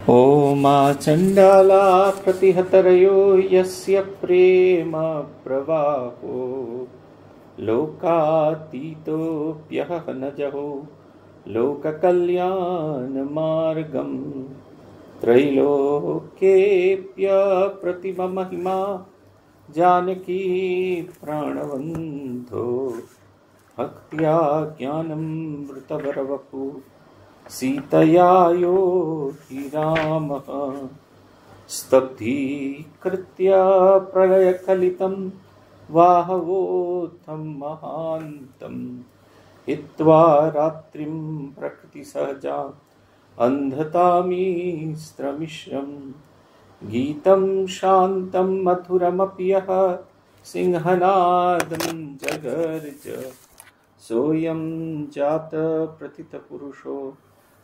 ओमा चण्डाला प्रतिहतरयो यस्य प्रेम प्रवाहो लोकातीतोऽप्यहनजहो लोककल्याणमार्गम् त्रैलोक्येऽप्यप्रतिममहिमा जानकी प्राणबन्धो भक्त्या ज्ञानमृतवरवपु सीतया योगी रामः स्तब्धीकृत्य प्रलयकलितं वाहवोत्थं महान्तं हित्वा रात्रिं प्रकृतिसहजाम् अन्धतामीस्त्रमिश्रम् गीतं शान्तं मधुरमपि यः सिंहनादं जगर्ज सोऽयं जात प्रथितपुरुषो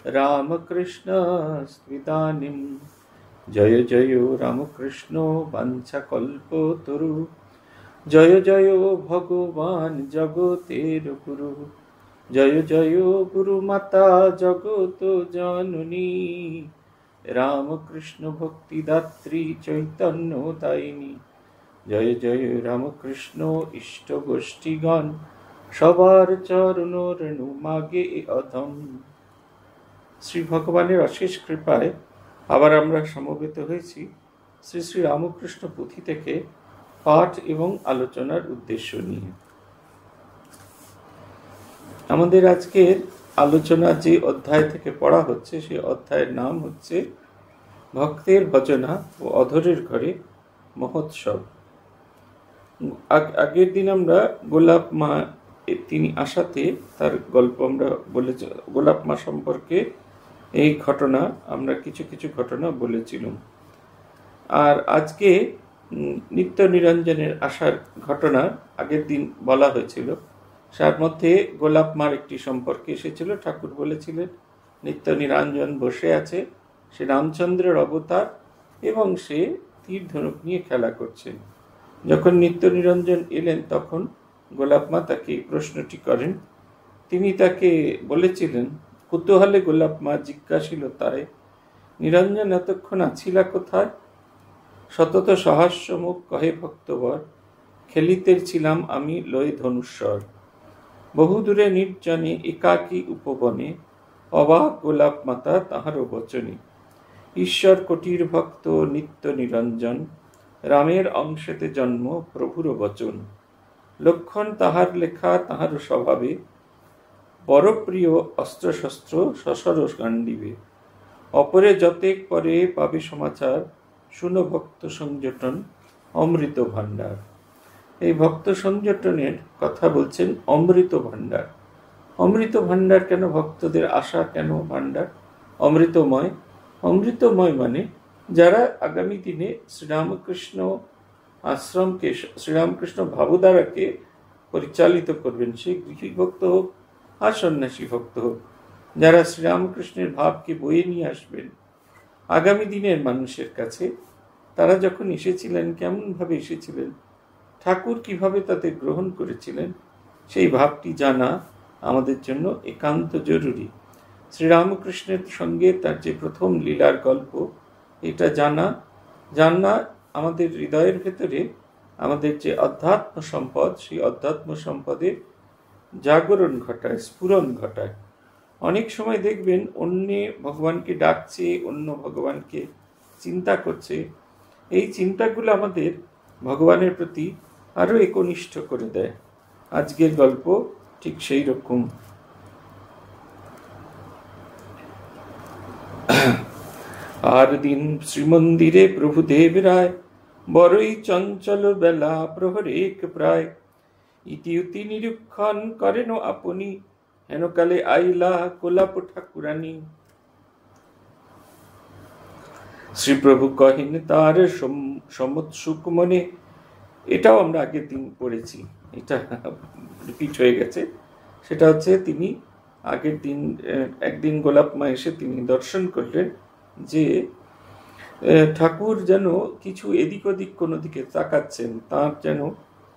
रामकृष्णस्त्विदानीं जय जय रामकृष्णो वाञ्छाकल्पतरु जय जय भगवान् जगतेर गुरु जय जय गुरुमाता जगत जननी रामकृष्ण भक्तिदात्री चैतन्यदायिनी जय जय रामकृष्ण इष्ट गोष्ठीगण সবার চরণ রেণু মাগে অধম। শ্রী ভগবানের অশেষ কৃপায় আবার আমরা সমবেত হয়েছি শ্রী শ্রী রামকৃষ্ণ পুঁথি থেকে পাঠ এবং আলোচনার উদ্দেশ্য নিয়ে। আমাদের আজকের আলোচনা যে অধ্যায় থেকে পড়া হচ্ছে সেই অধ্যায়ের নাম হচ্ছে ভক্তের ভজনা ও অধরের ঘরে মহোৎসব। আগের দিন আমরা গোলাপ মা তিনি আসাতে তার গল্প আমরা বলেছি, গোলাপ মা সম্পর্কে এই ঘটনা আমরা কিছু কিছু ঘটনা বলেছিলাম। আর আজকে নিত্য নিরঞ্জনের আসার ঘটনা আগের দিন বলা হয়েছিল, তার মধ্যে গোলাপ মার একটি সম্পর্কে এসেছিল। ঠাকুর বলেছিলেন নিত্য নিরঞ্জন বসে আছে, সে রামচন্দ্রের অবতার এবং সে তীর ধনুক নিয়ে খেলা করছেন। যখন নিত্য নিরঞ্জন এলেন তখন গোলাপ মা তাকে প্রশ্নটি করেন। তিনি তাকে বলেছিলেন, কুতূহলে গোলাপ মা জিজ্ঞাসিলতায়, নিরঞ্জন এতক্ষণ আছিলা কোথায়? সতত সহাস্য মুখ কহে ভক্তবর, খেলিতে ছিলাম আমি লয় ধনুস্বর। বহুদূরে নির্জনে একাকী উপবনে, অবাক গোলাপ মাতা তাহারও বচনে। ঈশ্বর কোটির ভক্ত নিত্য নিরঞ্জন, রামের অংশেতে জন্ম প্রভুর বচন। লক্ষণ তাহার লেখা তাহার স্বভাবে, বড় প্রিয় অস্ত্রশস্ত্র সসরস গান্ডিবে। অপরে যতেক পরে পাবে সমাচার, শুনো ভক্ত সংযটন অমৃত ভাণ্ডার। এই ভক্ত সংযটনের কথা বলছেন অমৃত ভাণ্ডার। অমৃত ভাণ্ডার কেন? ভক্তদের আশা কেন ভাণ্ডার? অমৃতময়। অমৃতময় মানে যারা আগামী দিনে শ্রীরামকৃষ্ণ আশ্রমকে, শ্রীরামকৃষ্ণ ভাবধারাকে পরিচালিত করবেন, সে গৃহী ভক্ত হোক আর সন্ন্যাসী ভক্ত হোক, যারা শ্রীরামকৃষ্ণের ভাবকে বয়ে নিয়ে আসবেন আগামী দিনের মানুষের কাছে। তারা যখন এসেছিলেন কেমন ভাবে এসেছিলেন, ঠাকুর কিভাবে তাদের গ্রহণ করেছিলেন, সেই ভাবটি জানা আমাদের জন্য একান্ত জরুরি। শ্রীরামকৃষ্ণের সঙ্গে তার যে প্রথম লীলার গল্প, এটা জানা আমাদের হৃদয়ের ভেতরে আমাদের যে অধ্যাত্ম সম্পদ, সেই অধ্যাত্ম সম্পদের জাগরণ ঘটায়, স্ফুরণ ঘটায়। অনেক সময় দেখবেন অন্য ভগবানকে ডাকছে, অন্য ভগবানকে চিন্তা করছে, এই চিন্তাগুলো আমাদের ভগবানের প্রতি আরো একনিষ্ঠ করে দেয়। আজকের গল্প ঠিক সেই রকম। আর দিন শ্রীমন্দিরে প্রভুদেব রায়, বড়ই চঞ্চল বেলা প্রহরেক প্রায়। ইতিউতি নিরীক্ষণ করেন আপনি, হেনকালে আইলা গোলাপ ঠাকুরানী। শ্রীপ্রভু কহেন তার সমৎসুক মনে। এটাও আমরা আগের দিন পড়েছি, এটা রিপিট হয়ে গেছে। সেটা হচ্ছে তিনি আগের দিন একদিন গোলাপ মা এসে তিনি দর্শন করলেন যে ঠাকুর যেন কিছু এদিক ওদিক কোনো দিকে তাকাচ্ছেন, তার যেন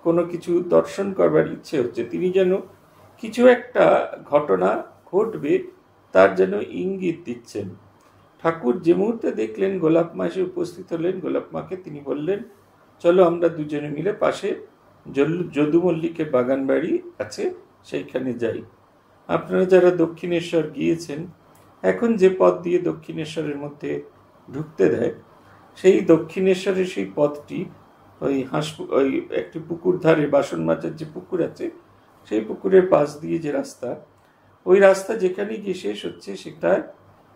কোনো কিছু দর্শন করবার ইচ্ছে হচ্ছে, তিনি যেন কিছু একটা ঘটনা ঘটবে তার যেন ইঙ্গিত দিচ্ছেন। ঠাকুর যে মুহূর্তে দেখলেন গোলাপ মা এসে উপস্থিত হলেন, গোলাপ মাকে তিনি বললেন, চলো আমরা দুজনে মিলে পাশে যদু মল্লিকের বাগান বাড়ি আছে সেইখানে যাই। আপনারা যারা দক্ষিণেশ্বর গিয়েছেন, এখন যে পথ দিয়ে দক্ষিণেশ্বরের মধ্যে ঢুকতে দেয়, সেই দক্ষিণেশ্বরের সেই পথটি ওই একটি পুকুর ধারে বাসন মাজার যে পুকুর আছে, সেই পুকুরের পাশ দিয়ে যে রাস্তা, ওই রাস্তা যেখানে গিয়ে শেষ হচ্ছে সেটা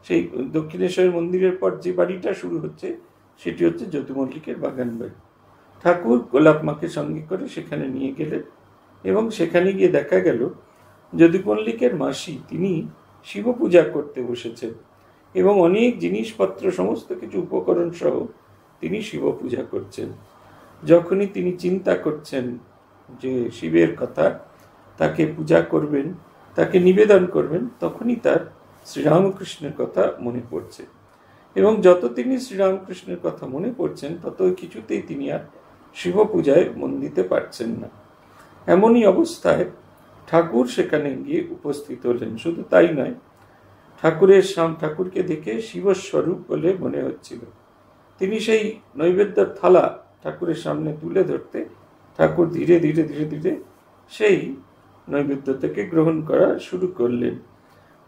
সেই দক্ষিণেশ্বর মন্দিরের পর যে বাড়িটা শুরু হচ্ছে সেটি হচ্ছে যদু মল্লিকের বাগান বাড়ি। ঠাকুর গোলাপ মাকে সঙ্গে করে সেখানে নিয়ে গেলেন এবং সেখানে গিয়ে দেখা গেল যদু মল্লিকের মাসি তিনি শিব পূজা করতে বসেছেন এবং অনেক জিনিসপত্র সমস্ত কিছু উপকরণ সহ তিনি শিব পূজা করছেন। যখনই তিনি চিন্তা করছেন যে শিবের কথা, তাকে পূজা করবেন, তাকে নিবেদন করবেন, তখনই তার শ্রীরামকৃষ্ণের কথা মনে পড়ছে এবং যত তিনি শ্রীরামকৃষ্ণের কথা মনে পড়ছেন তত কিছুতেই তিনি আর শিব পূজায় মন দিতে পারছেন না। এমনই অবস্থায় ঠাকুর সেখানে গিয়ে উপস্থিত হলেন। শুধু তাই নয়, ঠাকুরকে দেখে শিবস্বরূপ বলে মনে হচ্ছিল। তিনি সেই নৈবেদ্যের থালা ঠাকুরের সামনে তুলে ধরতে ঠাকুর ধীরে ধীরে ধীরে ধীরে সেই নৈবেদ্য থেকে গ্রহণ করা শুরু করলেন।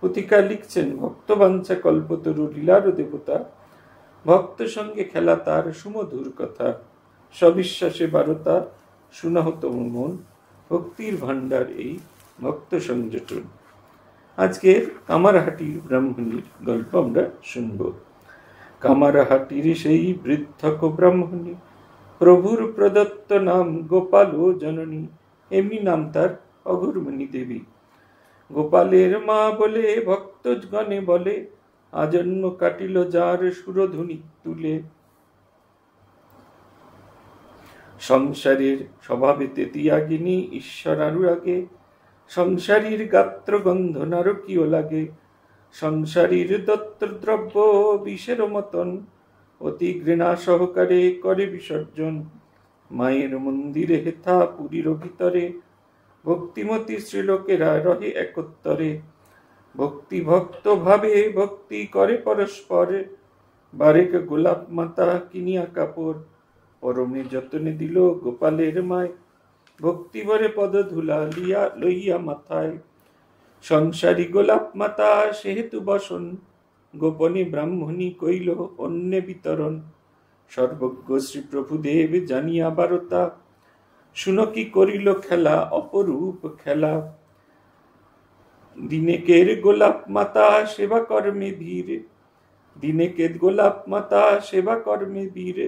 পুতিকা লিখছেন, ভক্তবাঞ্ছা কল্পতরু লীলার দেবতা, ভক্ত সঙ্গে খেলা তার সুমধুর কথা, সবিশ্বাসে বারতা সুনাহত মন, ভক্তির ভাণ্ডার এই ভক্ত সংযোজন। আজকের কামারহাটির ব্রাহ্মণীর গল্প আমরা শুনব। কামারহাটির সেই বৃদ্ধক ব্রাহ্মণী, প্রভুর প্রদত্ত নাম গোপাল ও জননী, এমনি নাম তার অঘোরমণি দেবী। গোপালের মা বলে ভক্তগণে বলে, আজন্ম কাটিল যার সুরধুনি তুলে। সংসারের স্বভাবেতে তিয়াগিনী ঈশ্বর অনুরাগে, সংসারীর গাত্র গন্ধ নারকীয় লাগে। সংসারীর দত্ত দ্রব্য বিষের মতন, অতি ঘৃণা সহকারে করে বিসর্জন। মায়ের মন্দিরে হেথা পুরীর ভিতরে, ভক্তিমতী শ্রীলোকেরা রহে একত্তরে। ভক্তি ভক্ত ভাবে ভক্তি করে পরস্পর, বারেক গোলাপ মাতা কিনিয়া কাপড়। পরমে যতনে দিল গোপালের মায়, ভক্তি ভরে পদ ধুলা লইয়া মাথায়। সংসারী গোলাপ মাতা সেহেতু বসন, গোপনে ব্রাহ্মণী কইল অন্যে বিতরণ। সর্বজ্ঞ শ্রী প্রভুদেব জানিয়া বারতা, শুনো কি করিল খেলা অপরূপ খেলা। দিনেকের গোলাপ মাতা সেবা কর্মে বীর, দিনেকের গোলাপ মাতা সেবা কর্মে বীর।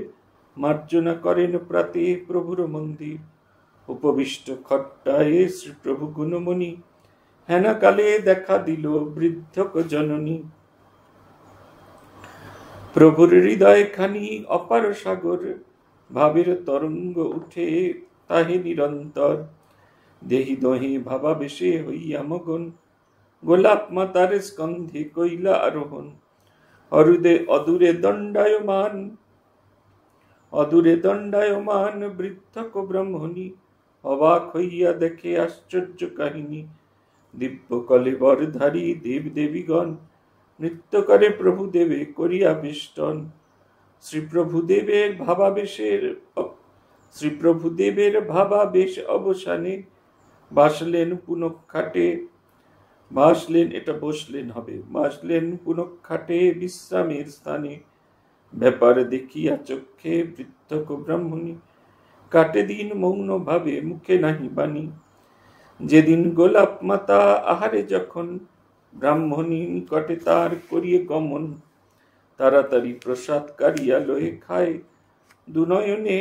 মার্জনা করেন প্রাতে প্রভুর মন্দির, উপবিষ্ট খট্টায় শ্রী প্রভু গুণমণি। হেনা কালে দেখা দিল বৃদ্ধক জননী। প্রভুর হৃদয় খানি অপার সাগর, ভাবের তরঙ্গ উঠে তাহে নিরন্তর। দেহি দহে ভাবাবেশে হইয়া মগন, গোলাপ মাতার স্কন্ধে কইলা আরোহণ। অদূরে দণ্ডায়মান বৃদ্ধক ব্রাহ্মণী, অবাক হইয়া দেখে আশ্চর্য কাহিনী। দিব্য কলেবরধারী দেব দেবীগণ, নৃত্য করে প্রভুদেবে করিয়া বেষ্টন। শ্রীপ্রভুদেবের ভাবাবেশ অবসানে, বাসলেন পুনঃখাটে, বাসলেন পুনঃখাটে বিশ্রামের স্থানে। ব্যাপার দেখিয়া চক্ষে বৃদ্ধক ব্রাহ্মণী, কাটে দিন মৌন ভাবে মুখে নাহি বাণী। যেদিন গোলাপ মাতা আহারে যখন, ব্রাহ্মণী নিকটে তার করিয়ে গমন। তাড়াতাড়ি প্রসাদ কারিয়া লয়ে খায়, দুনয়নে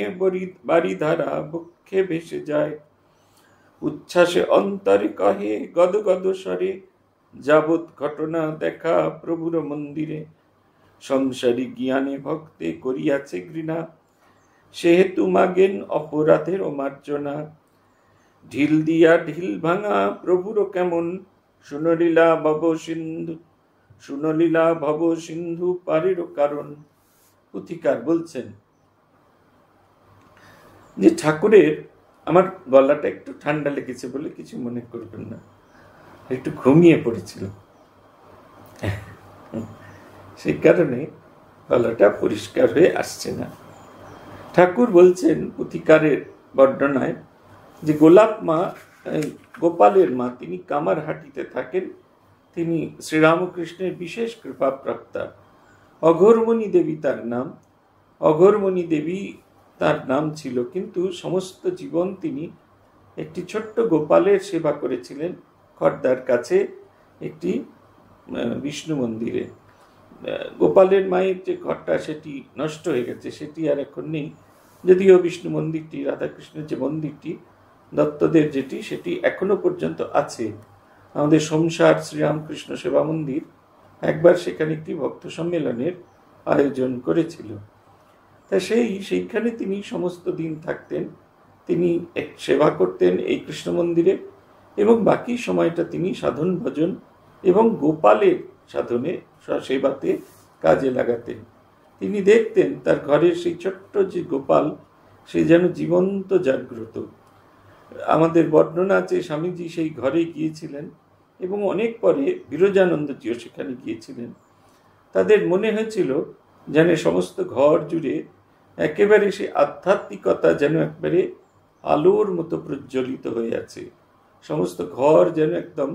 বারিধারা বক্ষে ভেসে যায়। উচ্ছ্বাসে অন্তরে কহে গদ গদ স্বরে, যাবৎ ঘটনা দেখা প্রভুর মন্দিরে। সংসারী জ্ঞানে ভক্তে করিয়াছে ঘৃণা, সেহেতু মাগেন অপরাধের মার্জনা। ঢিল দিয়া ঢিল ভাঙা প্রভুর কেমন, শুনলীলা ভব সিন্ধু পারের কারণ। পুথিকার বলছেন যে ঠাকুরের, আমার গলাটা একটু ঠান্ডা লেগেছে বলে কিছু মনে করবেন না, একটু ঘুমিয়ে পড়েছিল। সেই কারণে গলাটা পরিষ্কার হয়ে আসছে না। ঠাকুর বলছেন পুথিকারের বর্ণনায় যে গোলাপ মা, গোপালের মা, তিনি কামারহাটিতে থাকেন। তিনি শ্রীরামকৃষ্ণের বিশেষ কৃপাপ্রাপ্তা। অঘোরমণি দেবী তার নাম। অঘোরমণি দেবী তার নাম ছিল, কিন্তু সমস্ত জীবন তিনি একটি ছোট্ট গোপালের সেবা করেছিলেন খর্দার কাছে একটি বিষ্ণু মন্দিরে। গোপালের মায়ের যে ঘরটা সেটি নষ্ট হয়ে গেছে, সেটি আর এখন নেই। যদিও বিষ্ণু মন্দিরটি, রাধাকৃষ্ণের যে মন্দিরটি, দত্তদের যেটি, সেটি এখনো পর্যন্ত আছে। আমাদের সংসার শ্রীরামকৃষ্ণ সেবা মন্দির একবার সেখানে একটি ভক্ত সম্মেলনের আয়োজন করেছিল। তা সেইখানে তিনি সমস্ত দিন থাকতেন। তিনি সেবা করতেন এই কৃষ্ণ মন্দিরে, এবং বাকি সময়টা তিনি সাধন ভজন এবং গোপালের সাধনে সেবাতে কাজে লাগাতেন। তিনি দেখতেন তার ঘরের সেই ছোট্ট যে গোপাল, সে যেন জীবন্ত জাগ্রত। আমাদের বর্ণনা আছে স্বামীজি সেই ঘরে গিয়েছিলেন, এবং অনেক পরে বিরজানন্দজিও সেখানে গিয়েছিলেন। তাদের মনে হয়েছিল যেন সমস্ত ঘর জুড়ে একেবারে সে আধ্যাত্মিকতা যেন একবারে আলোর মতো প্রজ্বলিত হয়ে আছে। সমস্ত ঘর যেন একদম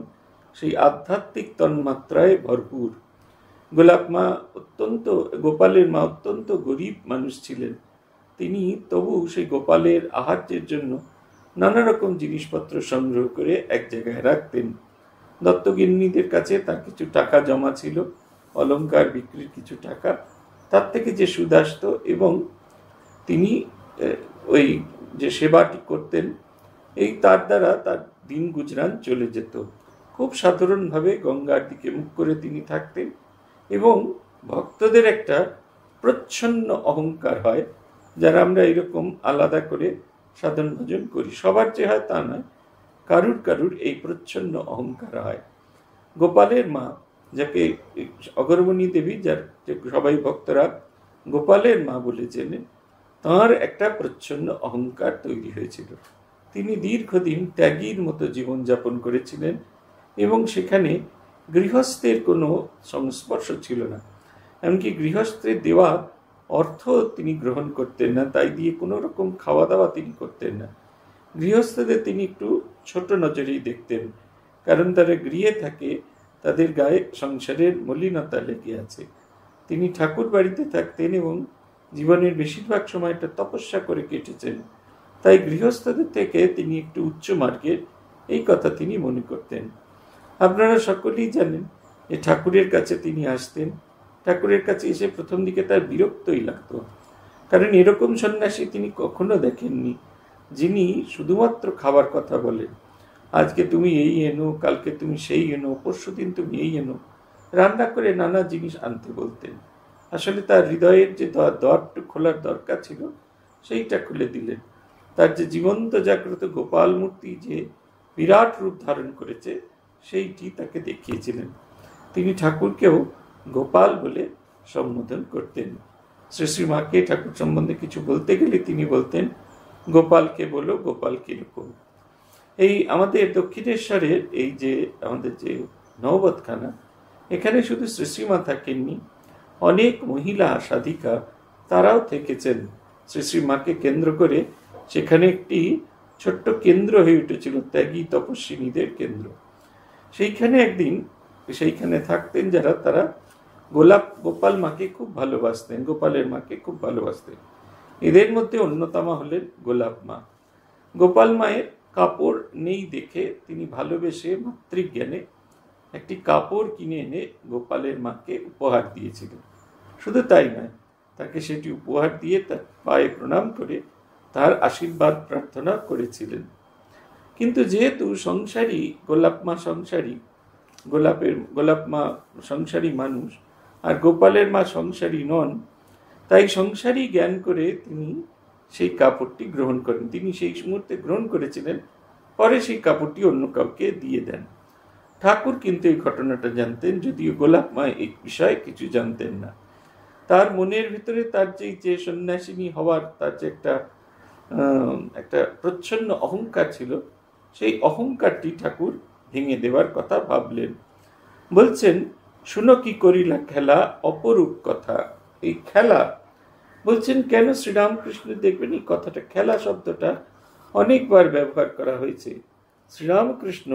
সেই আধ্যাত্মিক তন্মাত্রায় ভরপুর। গোপালের মা অত্যন্ত গরিব মানুষ ছিলেন। তিনি তবু সেই গোপালের আহার্যের জন্য নানা রকম জিনিসপত্র সংগ্রহ করে এক জায়গায় রাখতেন। দত্তগিন্নীদের কাছে তার কিছু টাকা জমা ছিল, অলংকার বিক্রির কিছু টাকা, তার থেকে যে সুদ আসত, এবং তিনি ওই যে সেবাটি করতেন, এই তার দ্বারা তার দিন গুজরান চলে যেত। খুব সাধারণভাবে গঙ্গার দিকে মুখ করে তিনি থাকতেন, এবং ভক্তদের একটা প্রচ্ছন্ন অহংকার হয়, যারা আমরা এরকম আলাদা করে সাধন ভজন করি। সবার যে হয় তা নয়, কারুর কারুর এই প্রচ্ছন্ন অহংকার হয়। গোপালের মা, যাকে অঘোরমণি দেবী, যার সবাই ভক্তরা গোপালের মা বলে চেনেন, তাঁর একটা প্রচ্ছন্ন অহংকার তৈরি হয়েছিল। তিনি দীর্ঘদিন ত্যাগীর মতো জীবনযাপন করেছিলেন, এবং সেখানে গৃহস্থের কোনো সংস্পর্শ ছিল না। এমনকি গৃহস্থের দেওয়া অর্থ তিনি গ্রহণ করতেন না, তাই দিয়ে কোনো রকম খাওয়া দাওয়া তিনি করতেন না। গৃহস্থদের তিনি একটু ছোট নজরেই দেখতেন, কারণ তারা গৃহে থাকে, তাদের গায়ে সংসারের মলিনতা লেগে আছে। তিনি ঠাকুর বাড়িতে থাকতেন এবং জীবনের বেশিরভাগ সময়টা তপস্যা করে কেটেছেন, তাই গৃহস্থদের থেকে তিনি একটু উচ্চ মার্গের, এই কথা তিনি মনে করতেন। আপনারা সকলেই জানেন যে ঠাকুরের কাছে তিনি আসতেন। ঠাকুরের কাছে এসে প্রথম দিকে তার বিরক্তই লাগতো, কারণ এরকম সন্ন্যাসী তিনি কখনো দেখেননি, যিনি শুধুমাত্র খাবার কথা বলেন। আজকে তুমি এই এনো, কালকে তুমি সেই এনো, পরশুদিন তুমি এই এনো, রান্না করে নানা জিনিস আনতে বলতেন। আসলে তার হৃদয়ের যে দ্বারটা খোলার দরকার ছিল, সেইটা খুলে দিলেন। তার যে জীবন্ত জাগ্রত গোপাল মূর্তি যে বিরাট রূপ ধারণ করেছে, সেইটি তাকে দেখিয়েছিলেন। তিনি ঠাকুরকেও গোপাল বলে সম্বোধন করতেন। শ্রী মাকে ঠাকুর সম্বন্ধে কিছু বলতে গেলে তিনি বলতেন, গোপালকে বলো, গোপাল কিরকম। এই আমাদের দক্ষিণেশ্বরের এই যে আমাদের যে নওবতখানা, এখানে শুধু শ্রীশ্রীমা থাকেননি, অনেক মহিলা সাধিকা তারাও থেকেছেন। শ্রীশ্রীমাকে কেন্দ্র করে সেখানে একটি ছোট্ট কেন্দ্র হয়ে উঠেছিল, ত্যাগী তপস্বিনীদের কেন্দ্র। সেইখানে একদিন সেইখানে থাকতেন যারা, তারা গোপাল মাকে খুব ভালোবাসতেন, গোপালের মাকে খুব ভালোবাসতেন। এদের মধ্যে অন্যতমা হলেন গোলাপ মা। গোপাল মায়ের কাপড় নেই দেখে তিনি ভালোবেসে মাতৃজ্ঞানে একটি কাপড় কিনে এনে গোপালের মাকে উপহার দিয়েছিলেন। শুধু তাই নয়, তাকে সেটি উপহার দিয়ে তার পায়ে প্রণাম করে তার আশীর্বাদ প্রার্থনা করেছিলেন। কিন্তু যেহেতু সংসারী গোলাপ মা সংসারী, গোলাপ মা সংসারী মানুষ, আর গোপালের মা সংসারী নন, তাই সংসারী জ্ঞান করে তিনি সেই কাপড়টি গ্রহণ করেন। তিনি সেই মুহূর্তে গ্রহণ করেছিলেন, পরে সেই কাপড়টি অন্য কাউকে দিয়ে দেন। ঠাকুর কিন্তু এই ঘটনাটা জানতেন, যদিও গোলাপ মা এই বিষয়ে কিছু জানতেন না। তার মনের ভিতরে তার যে সন্ন্যাসিনী হওয়ার তার যে একটা প্রচ্ছন্ন অহংকার ছিল, সেই অহংকারটি ঠাকুর ভেঙে দেওয়ার কথা ভাবলেন। বলছেন শুনো কি করিলা খেলা, অপরূপ কথা। এই খেলা বলছেন কেন শ্রীরামকৃষ্ণ, দেখবেন এই কথাটা খেলা শব্দটা অনেকবার ব্যবহার করা হয়েছে। শ্রীরামকৃষ্ণ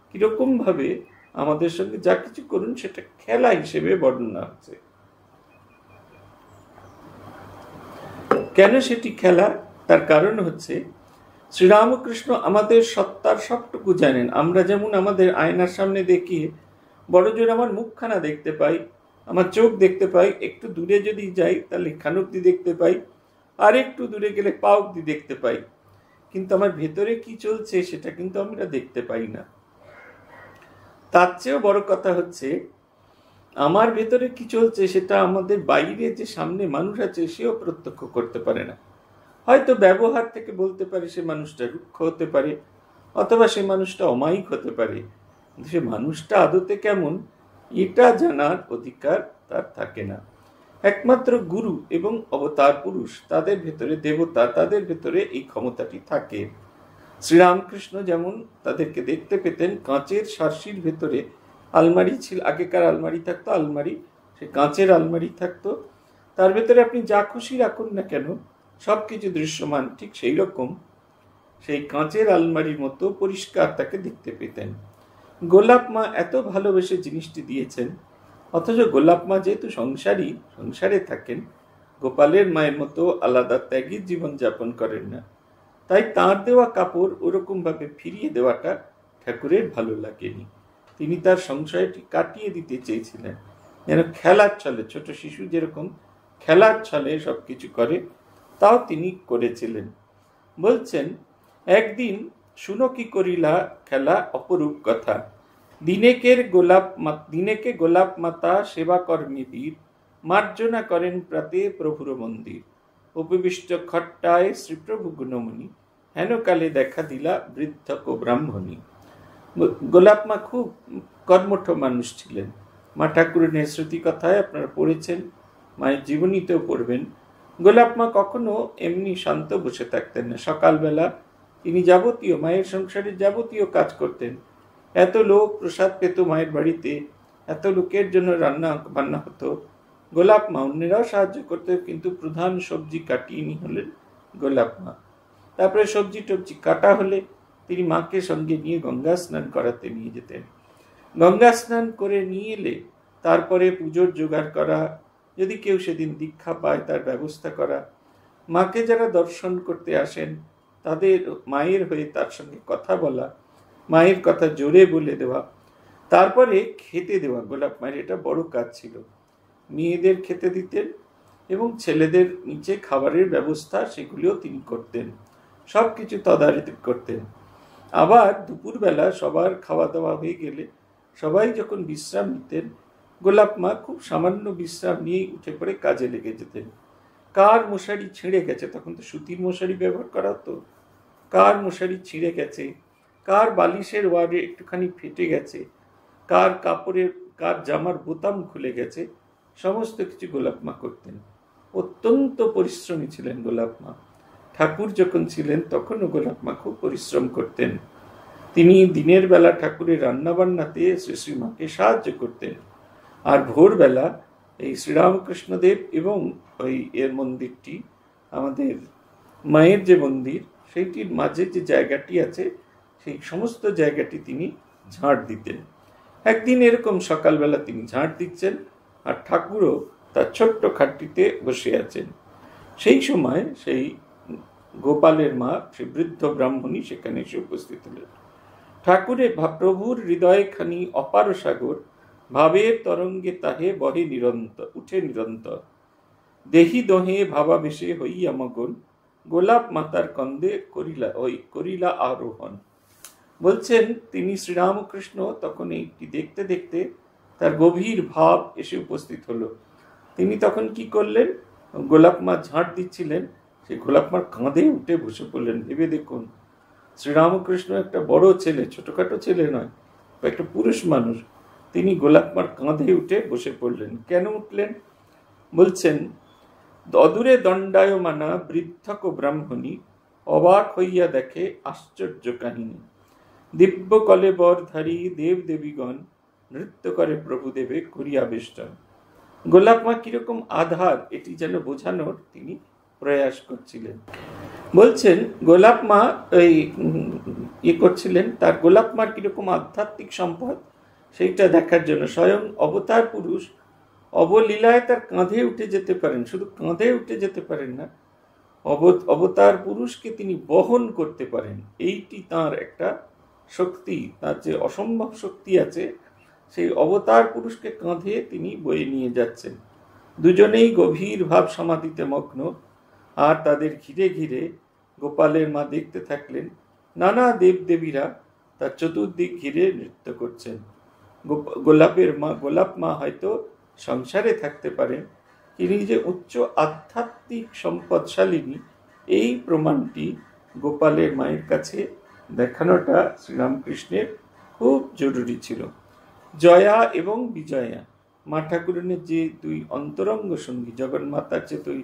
কিরকম ভাবে আমাদের সঙ্গে যা কিছু করুন সেটা খেলা হিসেবে বর্ণনা হচ্ছে। কেন সেটি খেলা? তার কারণ হচ্ছে শ্রীরামকৃষ্ণ আমাদের সত্তার সবটুকু জানেন। আমরা যেমন আমাদের আয়নার সামনে দেখি বড় জোর আমার মুখখানা দেখতে পাই, আমার চোখ দেখতে পাই, একটু দূরে যদি যাই তাহলে কান অব্দি দেখতে পাই, আর একটু দূরে গেলে পা অব্দি দেখতে পাই, কিন্তু আমার ভেতরে কি চলছে সেটা কিন্তু আমরা দেখতে পাই না। তার চেয়েও বড় কথা হচ্ছে আমার ভেতরে কি চলছে সেটা আমাদের বাইরে যে সামনে মানুষ আছে সেও প্রত্যক্ষ করতে পারে না। হয়তো ব্যবহার থেকে বলতে পারে সে মানুষটা রুক্ষ হতে পারে, অথবা সে মানুষটা অমায়িক হতে পারে, কিন্তু সে মানুষটা আদতে কেমন এটা জানার অধিকার তার থাকে না। একমাত্র গুরু এবং অবতার পুরুষ, তাদের ভেতরে দেবতা, তাদের ভেতরে এই ক্ষমতাটি থাকে। শ্রীরামকৃষ্ণ যেমন তাদেরকে দেখতে পেতেন কাঁচের সারসির ভেতরে আলমারি ছিল, আগেকার আলমারি থাকতো, আলমারি সে কাঁচের আলমারি থাকতো, তার ভেতরে আপনি যা খুশি রাখুন না কেন সবকিছু দৃশ্যমান, ঠিক সেই রকম সেই কাঁচের আলমারির মতো পরিষ্কার তাকে দেখতে পেতেন। গোলাপ মা এত ভালোবেসে জিনিসটি দিয়েছেন, অথচ গোলাপ মা যেহেতু সংসারে থাকেন, গোপালের মায়ের মতো আলাদা ত্যাগী জীবন যাপন করেন না, তাই তাঁর দেওয়া কাপড় ওরকম ভাবে ফিরিয়ে দেওয়াটা ঠাকুরের ভালো লাগেনি। তিনি তার সংশয়টি কাটিয়ে দিতে চেয়েছিলেন, যেন খেলার ছলে, ছোট শিশু যেরকম খেলার ছলে সবকিছু করে, তাও তিনি করেছিলেন। বলছেন একদিন শুনো কি করিলা খেলা, অপরূপ কথা। দিনেকে গোলাপ মাতা সেবা কর্মী বীর, মার্জনা করেন প্রাতে প্রভুর মন্দির। উপবিষ্ট খট্টায় শ্রীপ্রভু গুণমণি, হেন কালে দেখা দিলা বৃদ্ধক ব্রাহ্মণী। গোলাপ মা খুব কর্মঠ মানুষ ছিলেন। মা ঠাকুরের স্মৃতি কথায় আপনারা পড়েছেন, মায়ের জীবনীতেও পড়বেন। গোলাপ মা কখনো এমনি শান্ত বসে থাকতেন না। সকালবেলা তিনি যাবতীয় মায়ের সংসারের যাবতীয় কাজ করতেন। এত লোক প্রসাদ পেত মায়ের বাড়িতে, এত লোকের জন্য রান্না বান্না হতো, গোলাপ মা, অন্যেরাও সাহায্য করতে, কিন্তু প্রধান সবজি কাটিয়ে নিয়ে হলেন গোলাপ মা। তারপরে সবজি টবজি কাটা হলে তিনি মাকে সঙ্গে নিয়ে গঙ্গা স্নান করাতে নিয়ে যেতেন। গঙ্গা স্নান করে নিয়ে এলে তারপরে পুজোর জোগাড় করা, যদি কেউ সেদিন দীক্ষা পায় তার ব্যবস্থা করা, মাকে যারা দর্শন করতে আসেন তাদের মায়ের হয়ে তার সঙ্গে কথা বলা, মায়ের কথা জোরে বলে দেওয়া, তারপরে খেতে দেওয়া। গোলাপ মায়ের এটা বড় কাজ ছিল। মেয়েদের খেতে দিতেন এবং ছেলেদের নিচে খাবারের ব্যবস্থা সেগুলিও তিনি করতেন, সব কিছু তদারকি করতেন। আবার দুপুরবেলা সবার খাওয়া দাওয়া হয়ে গেলে সবাই যখন বিশ্রাম নিতেন, গোলাপ মা খুব সামান্য বিশ্রাম নিয়েই উঠে পড়ে কাজে লেগে যেতেন। কার মশারি ছিঁড়ে গেছে, তখন তো সুতির মশারি ব্যবহার করা হতো, কার মশারি ছিঁড়ে গেছে, কার বালিশের ওয়ার্ডে একটুখানি ফেটে গেছে, কার কাপড়ের, কার জামার বোতাম খুলে গেছে, সমস্ত কিছু গোলাপ মা করতেন। অত্যন্ত পরিশ্রমী ছিলেন গোলাপ মা। ঠাকুর যখন ছিলেন তখনও গোলাপ মা খুব পরিশ্রম করতেন। তিনি দিনের বেলা ঠাকুরের রান্নাবান্নাতে শ্রীশ্রীমাকে সাহায্য করতেন, আর ভোরবেলা এই শ্রীরামকৃষ্ণদেব এবং ওই এর মন্দিরটি, আমাদের মায়ের যে মন্দির, সেইটির মাঝে যে জায়গাটি আছে সেই সমস্ত জায়গাটি তিনি ঝাঁট দিতেন। একদিন এরকম সকালবেলা তিনি ঝাঁট দিচ্ছেন, আর ঠাকুরও তার ছোট্ট খাটটিতে বসে আছেন। সেই সময় সেই গোপালের মা, সেই বৃদ্ধ ব্রাহ্মণী সেখানে এসে উপস্থিত হলেন। ঠাকুরে প্রভুর হৃদয়ে খানি অপার সাগর, ভাবের তরঙ্গে তাহে বহে নিরন্তর, উঠে নিরন্তর। দেহি দহে ভাবাবেশে হইয়া মগন, গোলাপ মাতার কন্দে করিলা আরোহণ। বলছেন তিনি শ্রীরামকৃষ্ণ তখন এইটি দেখতে দেখতে তার গভীর ভাব এসে উপস্থিত হলো। তিনি তখন কি করলেন, গোলাপ মা ঝাঁট দিচ্ছিলেন, সেই গোলাপ মার কাঁধে উঠে বসে পড়লেন। ভেবে দেখুন, শ্রীরামকৃষ্ণ একটা বড় ছেলে, ছোটখাটো ছেলে নয়, একটা পুরুষ মানুষ, তিনি গোলাপ মার কাঁধে উঠে বসে পড়লেন। কেন উঠলেন? বলছেন অদূরে দণ্ডায়মানা বৃদ্ধক ব্রাহ্মণী, অবাক হইয়া দেখে আশ্চর্য কাহিনী। দিব্য কলেবরধারী দেব দেবীগণ, নৃত্য করে প্রভুদেবে করিয়া বেষ্টন। গোলাপ মা কিরকম আধার এটি যেন বোঝানোর তিনি প্রয়াস করছিলেন। বলছেন গোলাপ মা ওই করছিলেন, তার গোলাপ মার কিরকম আধ্যাত্মিক সম্পদ সেইটা দেখার জন্য স্বয়ং অবতার পুরুষ অবলীলায় তার কাঁধে উঠে যেতে পারেন। শুধু কাঁধে উঠে যেতে পারেন না, অবতার পুরুষকে তিনি বহন করতে পারেন। এইটি তার একটা শক্তি, তার যে অসম্ভব শক্তি আছে, সেই অবতার পুরুষকে কাঁধে তিনি বয়ে নিয়ে যাচ্ছেন। দুজনেই গভীর ভাব সমাধিতে মগ্ন, আর তাদের ঘিরে ঘিরে গোপালের মা দেখতে থাকলেন। নানা দেবদেবীরা তার চতুর্দিক ঘিরে নৃত্য করছেন। গোলাপ মা হয়তো সংসারে থাকতে পারেন, তিনি যে উচ্চ আধ্যাত্মিক সম্পদশালিনী, এই প্রমাণটি গোপালের মায়ের কাছে দেখানোটা শ্রীরামকৃষ্ণের খুব জরুরি ছিল। জয়া এবং বিজয়া, মা ঠাকুরানের যে দুই অন্তরঙ্গ সঙ্গী, জগন্মাতার যে দুই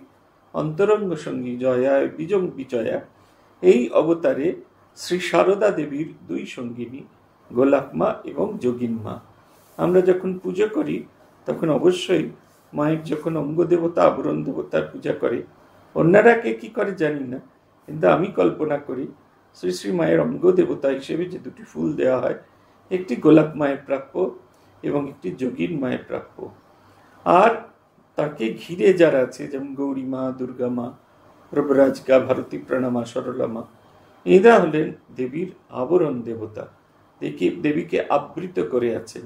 অন্তরঙ্গ সঙ্গী জয়া বিজয়া, এই অবতারে শ্রী সারদা দেবীর দুই সঙ্গিনী গোলাপ মা এবং যোগিন মা। আমরা যখন পুজো করি তখন অবশ্যই মায়ের যখন অঙ্গ দেবতা আবরণ দেবতার পূজা করে, অন্যরা কে কি করে জানি না, কিন্তু আমি কল্পনা করি শ্রী শ্রী মায়ের অঙ্গ দেবতা হিসেবে যে দুটি ফুল দেওয়া হয়, একটি গোলাপ মায়ের প্রাপ্য এবং একটি যোগিন মায়ের প্রাপ্য। আর তাকে ঘিরে যারা আছে, যেমন গৌরী মা, দুর্গা মা, প্রভরাজিকা, ভারতী প্রণামা, সরলা মা, এরা হলেন দেবীর আবরণ দেবতা, দেবীকে আবৃত করে আছেন।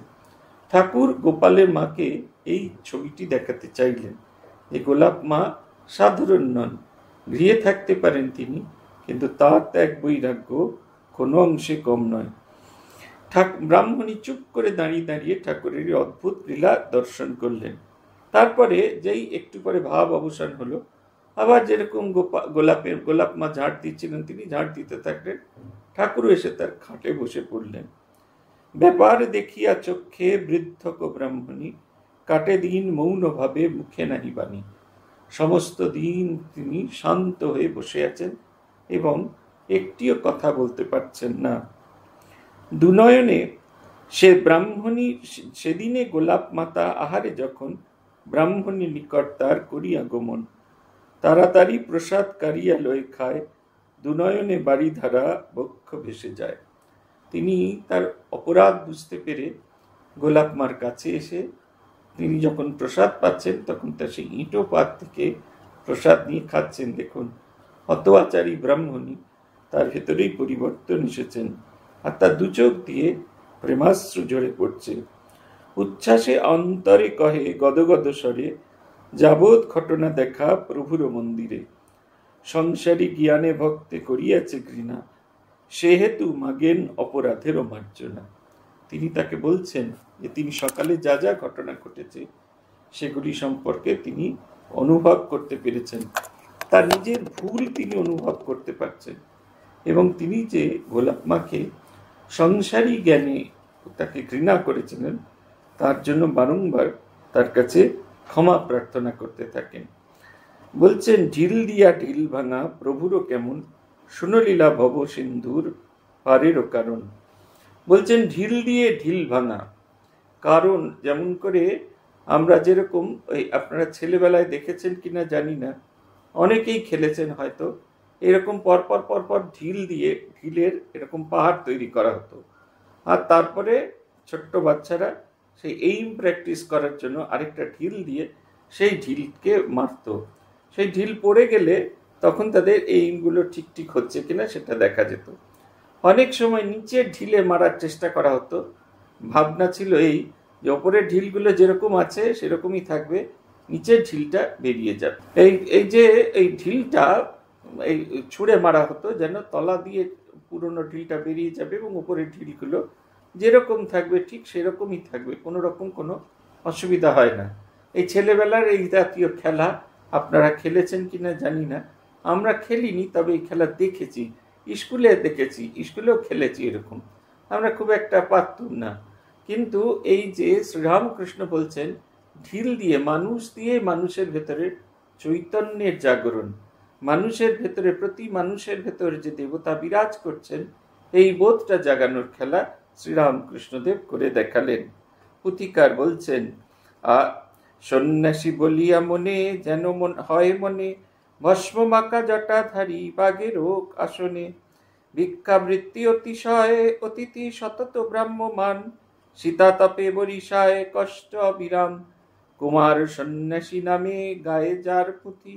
ঠাকুর গোপালের মাকে এই ছবিটি দেখাতে চাইলেন যে গোলাপ মা সাধারণ নন, গৃহে থাকতে পারেন তিনি, কিন্তু তার ত্যাগ বৈরাগ্য কোনো অংশে কম নয়। ব্রাহ্মণী চুপ করে দাঁড়িয়ে দাঁড়িয়ে ঠাকুরের অদ্ভুত লীলা দর্শন করলেন। তারপরে যেই একটু পরে ভাব অবসান হলো, আবার যেরকম গোলাপ মা ঝাড় দিচ্ছিলেন তিনি ঝাড় দিতে থাকলেন। ঠাকুর এসে তার খাটে বসে পড়লেন। ব্যাপার দেখিয়া চক্ষে বৃদ্ধক ব্রাহ্মণী, কাটে দিন মৌনভাবে মুখে নাহি বাণী। সমস্ত দিন তিনি শান্ত হয়ে বসে আছেন এবং একটিও কথা বলতে পারছেন না। দুনয়নে সে ব্রাহ্মণী, সেদিনে গোলাপ মাতা আহারে যখন ব্রাহ্মণী নিকট তার করিয়া গমন, তাড়াতাড়ি প্রসাদ কারিয়া লয়ে খায়, দুনয়নে বাড়ি ধারা বক্ষ ভেসে যায়। তিনি তার অপরাধ বুঝতে পেরে গোলাপ মার কাছে এসে তিনি যখন প্রসাদ পাচ্ছেন তখন তার সেই ইঁটো পাত থেকে প্রসাদ নিয়ে খাচ্ছেন। দেখুন, হতোয়াচারী ব্রাহ্মণী, তার ভেতরেই পরিবর্তন এসেছেন, আর তার দু চোখ দিয়ে প্রেমাশ্রু ঝরে পড়ছে। উচ্ছ্বাসে অন্তরে কহে গদগদ স্বরে, যাবৎ ঘটনা দেখা প্রভুর মন্দিরে। সংসারী জ্ঞানে ভক্তে করিয়াছে ঘৃণা, সেহেতু মাগেন অপরাধেরও মার্জনা। তিনি তাকে বলছেন যে তিনি সকালে যা যা ঘটনা ঘটেছে সেগুলি সম্পর্কে তিনি অনুভব করতে পেরেছেন, তার নিজের ভুল তিনি অনুভব করতে পারছেন, এবং তিনি যে গোলাপ মাকে সংসারী জ্ঞানে তাকে ঘৃণা করেছিলেন তার জন্য বারংবার তার কাছে ক্ষমা প্রার্থনা করতে থাকেন। বলছেন, ঢিল দিয়া ঢিল ভাঙা প্রভুরও কেমন, শুনলীলা ভব সিন্ধুর পারেরও কারণ। বলছেন ঢিল দিয়ে ঢিল ভাঙা, কারণ যেমন করে আমরা যেরকম ওই আপনারা ছেলেবেলায় দেখেছেন কিনা জানি না, অনেকেই খেলেছেন হয়তো, এরকম পরপর পরপর ঢিল দিয়ে ঢিলের এরকম পাহাড় তৈরি করা হতো, আর তারপরে ছোট্ট বাচ্চারা সেই এইম প্র্যাকটিস করার জন্য আরেকটা ঢিল দিয়ে সেই ঢিলকে মারতো। সেই ঢিল পড়ে গেলে তখন তাদের এইমগুলো ঠিক ঠিক হচ্ছে কিনা সেটা দেখা যেত। অনেক সময় নিচের ঢিলে মারার চেষ্টা করা হতো, ভাবনা ছিল এই যে ওপরের ঢিলগুলো যেরকম আছে সেরকমই থাকবে, নিচের ঢিলটা বেরিয়ে যাবে। এই যে এই ঢিলটা এই ছুঁড়ে মারা হতো যেন তলা দিয়ে পুরনো ঢিলটা বেরিয়ে যাবে এবং উপরের ঢিলগুলো যেরকম থাকবে ঠিক সেরকমই থাকবে, কোনো রকম কোনো অসুবিধা হয় না। এই ছেলেবেলার এই জাতীয় খেলা আপনারা খেলেছেন কিনা জানি না, আমরা খেলিনি, তবে এই খেলা দেখেছি, স্কুলে দেখেছি, স্কুলেও খেলেছি এরকম, আমরা খুব একটা পারতুম না। কিন্তু এই যে শ্রীরামকৃষ্ণ বলছেন ঢিল দিয়ে মানুষের ভেতরে চৈতন্যের জাগরণ, মানুষের ভেতরে প্রতি মানুষের ভেতরে যে দেবতা বিরাজ করছেন এই বোধটা জাগানোর খেলা শ্রীরামকৃষ্ণদেব করে দেখালেন। পুথিকার বলছেন, সন্ন্যাসী বলিয়া মনে যেন হয় মনে, ভস্ম মাকা জটাধারী বাগের আসনে, ভিক্ষাবৃত্তি অতিশয় অতিথি সতত ব্রাহ্মমান, সীতাতপে বরিশায় কষ্ট অবিরাম, কুমার সন্ন্যাসী নামে গায়ে যার পুঁথি,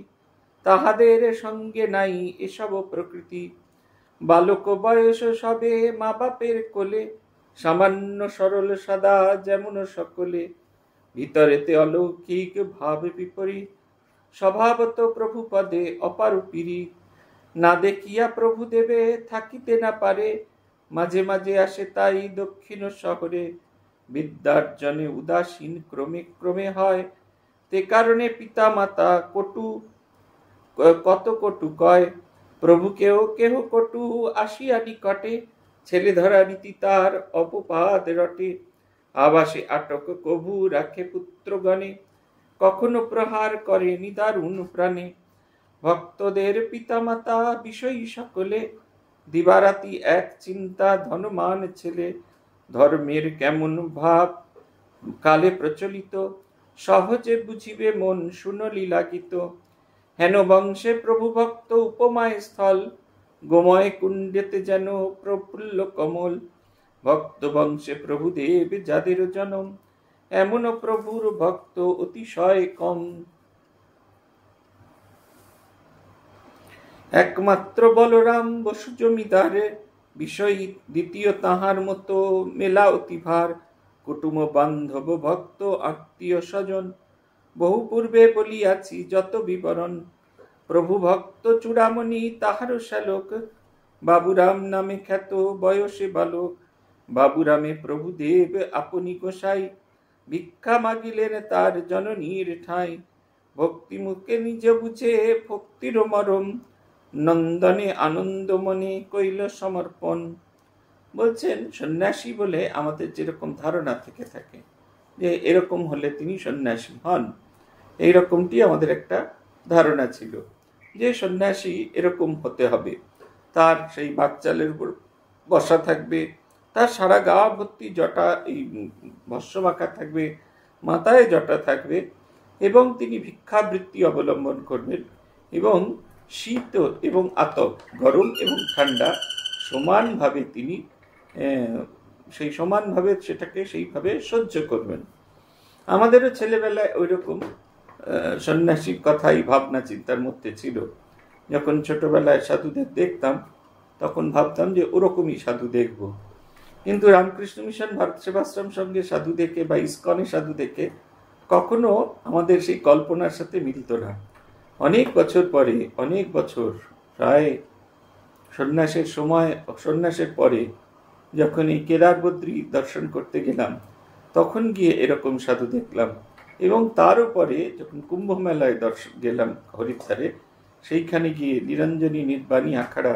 তাহাদের সঙ্গে নাই এসব প্রকৃতি, বালক বয়স সবে মা বাপের কোলে, সামান্য সরল সাদা যেমন সকলে, ভিতরেতে অলৌকিক ভাব বিপরীত, স্বভাবত প্রভু পদে অপারূপিরি, না দেখিয়া প্রভু দেবে থাকিতে না পারে, মাঝে মাঝে আসে তাই দক্ষিণ শহরে, বিদ্যার্জনে উদাসীন ক্রমে ক্রমে হয়, তে কারণে পিতা মাতা কত কটু কয়, প্রভুকেও কেহ কটু আসিয়া নিকটে, ছেলে ধরা রীতি তার অপবাদ রটে, আবাসে আটক কভু রাখে পুত্রগণে, কখনো প্রহার করে নিদারুণ প্রাণে, ভক্তদের পিতামাতা বিষয়ী সকলে, দিবারাতি এক চিন্তা ধনমান ছেলে, ধর্মের কেমন ভাব কালে প্রচলিত, সহজে বুঝিবে মন শুনলি লাগিত, হেন বংশে প্রভু ভক্ত উপমায় স্থল, গোময় কুণ্ডেতে যেন প্রফুল্ল কমল, ভক্ত বংশে প্রভুদেব যাদের জনম, এমন প্রভুর ভক্ত অতিশয় কম, একমাত্র বলরাম বসু জমিদারে, বিষয় দ্বিতীয় তাহার মতো মেলা অতিভার, কুটুম বান্ধব ভক্ত আত্মীয় স্বজন, বহু পূর্বে বলিয়াছি যত বিবরণ, প্রভু ভক্ত চূড়ামণি তাহার শ্যালক, বাবুরাম নামে খ্যাত বয়সে বালক, বাবুরামে প্রভুদেব আপনি গোসাই, ভিক্ষা মাগিলেন তার জননীর ঠাঁই, ভক্তি মুখে নিজ বুঝে ভক্তির মরম, নন্দনে আনন্দ মনে কইল সমর্পণ। বলছেন সন্ন্যাসী বলে আমাদের যেরকম ধারণা থেকে থাকে যে এরকম হলে তিনি সন্ন্যাসী হন, এইরকমটি আমাদের একটা ধারণা ছিল যে সন্ন্যাসী এরকম হতে হবে, তার সেই বাকচালের উপর বসা থাকবে, তার সারা গা ভর্তি জটা এই ভস্ম মাখা থাকবে, মাথায় জটা থাকবে, এবং তিনি ভিক্ষাবৃত্তি অবলম্বন করবেন, এবং শীত এবং আতপ গরম এবং ঠান্ডা সমানভাবে তিনি সমানভাবে সেটাকে সেইভাবে সহ্য করবেন। আমাদেরও ছেলেবেলায় ওই রকম সন্ন্যাসীর কথাই ভাবনা চিন্তার মধ্যে ছিল। যখন ছোটবেলায় সাধুদের দেখতাম তখন ভাবতাম যে ওরকমই সাধু দেখব, কিন্তু রামকৃষ্ণ মিশন ভারত সেবাশ্রম সঙ্গে সাধু দেখে বা ইস্কনে সাধু দেখে কখনো আমাদের সেই কল্পনার সাথে মিলত না। অনেক বছর পরে, অনেক বছর প্রায় সন্ন্যাসের পরে যখন এই কেদার বদ্রী দর্শন করতে গেলাম তখন গিয়ে এরকম সাধু দেখলাম, এবং তারও পরে যখন কুম্ভ মেলায় গেলাম হরিদ্বারে, সেইখানে গিয়ে নিরঞ্জনী নির্বাণী আখাড়া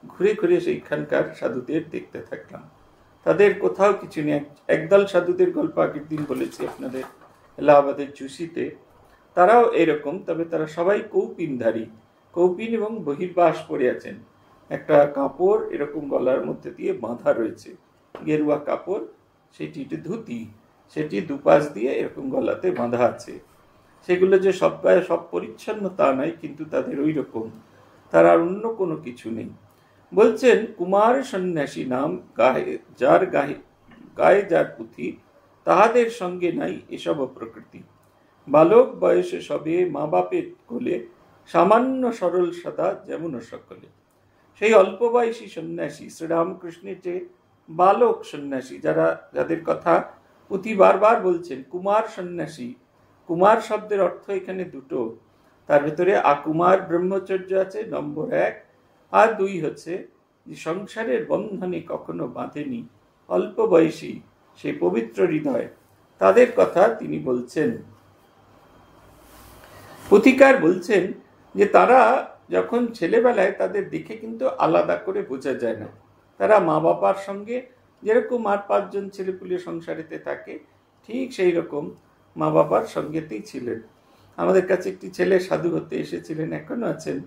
ঘুরে ঘুরে সেইখানকার সাধুদের দেখতে থাকলাম। তাদের কোথাও কিছু নেই। একদল সাধুদের গল্প আগের দিন বলেছি আপনাদের, এলাহাবাদের চুষিতে, তারাও এরকম, তবে তারা সবাই কৌপিনধারী, কৌপিন এবং বহির্বাস পরে আছেন, একটা কাপড় এরকম গলার মধ্যে দিয়ে বাঁধা রয়েছে, গেরুয়া কাপড়, সেটি ধুতি, সেটি দুপাশ দিয়ে এরকম গলাতে বাঁধা আছে। সেগুলো যে সব পরিচ্ছন্ন তা নয়, কিন্তু তাদের ওই রকম, তার আর অন্য কোনো কিছু নেই। বলছেন কুমার সন্ন্যাসী নাম গায়ে যার পুঁথি, তাহাদের সঙ্গে নাই এসব প্রকৃতি, বালক বয়সে সবে মা বাপের কোলে, সামান্য সরল সদা যেমন সকলে। সেই অল্প বয়সী সন্ন্যাসী শ্রীরামকৃষ্ণের যে বালক সন্ন্যাসী, যাদের কথা পুঁথি বারবার বলছেন, কুমার সন্ন্যাসী, কুমার শব্দের অর্থ এখানে দুটো, তার ভেতরে আকুমার ব্রহ্মচর্য আছে নম্বর 1, আর 2 হচ্ছে যে সংসারের বন্ধনে কখনো বাঁধেনি, অল্প বয়সী, সেই পবিত্র হৃদয়, তাদের কথা তিনি বলছেন। পুথিকার বলছেন যে তারা যখন ছেলেবেলায় তাদের দেখে কিন্তু আলাদা করে বোঝা যায় না, তারা মা বাবার সঙ্গে যেরকম 8-5 জন ছেলেপুলে সংসারেতে থাকে ঠিক সেই রকম মা বাবার সঙ্গেতেই ছিলেন। আমাদের কাছে একটি ছেলে সাধু হতে এসেছিলেন, এখনো আছেন,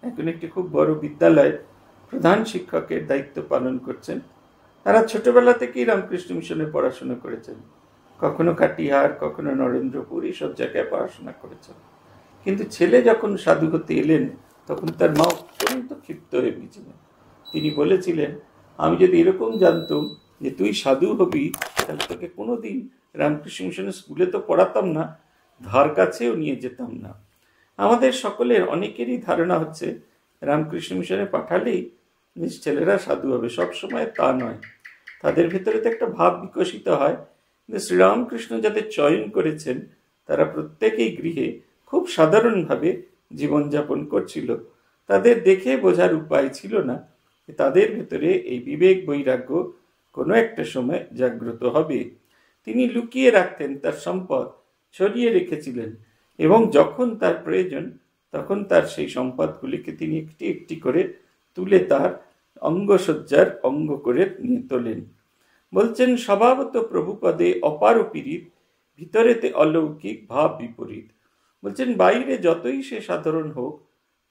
এখন একটি খুব বড় বিদ্যালয় প্রধান শিক্ষকের দায়িত্ব পালন করছেন। তারা ছোটবেলা থেকেই রামকৃষ্ণ মিশনে পড়াশোনা করেছেন, কখনো কাটিহার, কখনো নরেন্দ্রপুর, এইসব জায়গায় পড়াশোনা করেছেন। কিন্তু ছেলে যখন সাধু হতে এলেন তখন তার মা অত্যন্ত ক্ষিপ্ত হয়ে গিয়েছিলেন। তিনি বলেছিলেন, আমি যদি এরকম জানতাম যে তুই সাধু হবি, তাহলে তোকে কোনোদিন রামকৃষ্ণ মিশনের স্কুলে তো পড়াতাম না, ধার কাছেও নিয়ে যেতাম না। আমাদের সকলের অনেকেরই ধারণা হচ্ছে রামকৃষ্ণ মিশনে পাঠালেই ছেলেরা সাধু হবে। সবসময় তা নয়। তাদের ভেতরে তো একটা ভাব বিকশিত হয়। কিন্তু শ্রীরামকৃষ্ণ যাদের চয়ন করেছেন তারা প্রত্যেকেই গৃহে খুব সাধারণভাবে জীবনযাপন করছিল। তাদের দেখে বোঝার উপায় ছিল না তাদের ভেতরে এই বিবেক বৈরাগ্য কোনো একটা সময় জাগ্রত হবে। তিনি লুকিয়ে রাখতেন তার সম্পদ, ছড়িয়ে রেখেছিলেন, এবং যখন তার প্রয়োজন তখন তার সেই সম্পদগুলিকে তিনি একটি একটি করে তুলে তার অঙ্গসজ্জার অঙ্গ করে নিয়ে তোলেন। বলছেন, স্বভাবত প্রভুপদে অপার পীড়িত, ভিতরেতে অলৌকিক ভাব বিপরীত। বলছেন, বাইরে যতই সে সাধারণ হোক,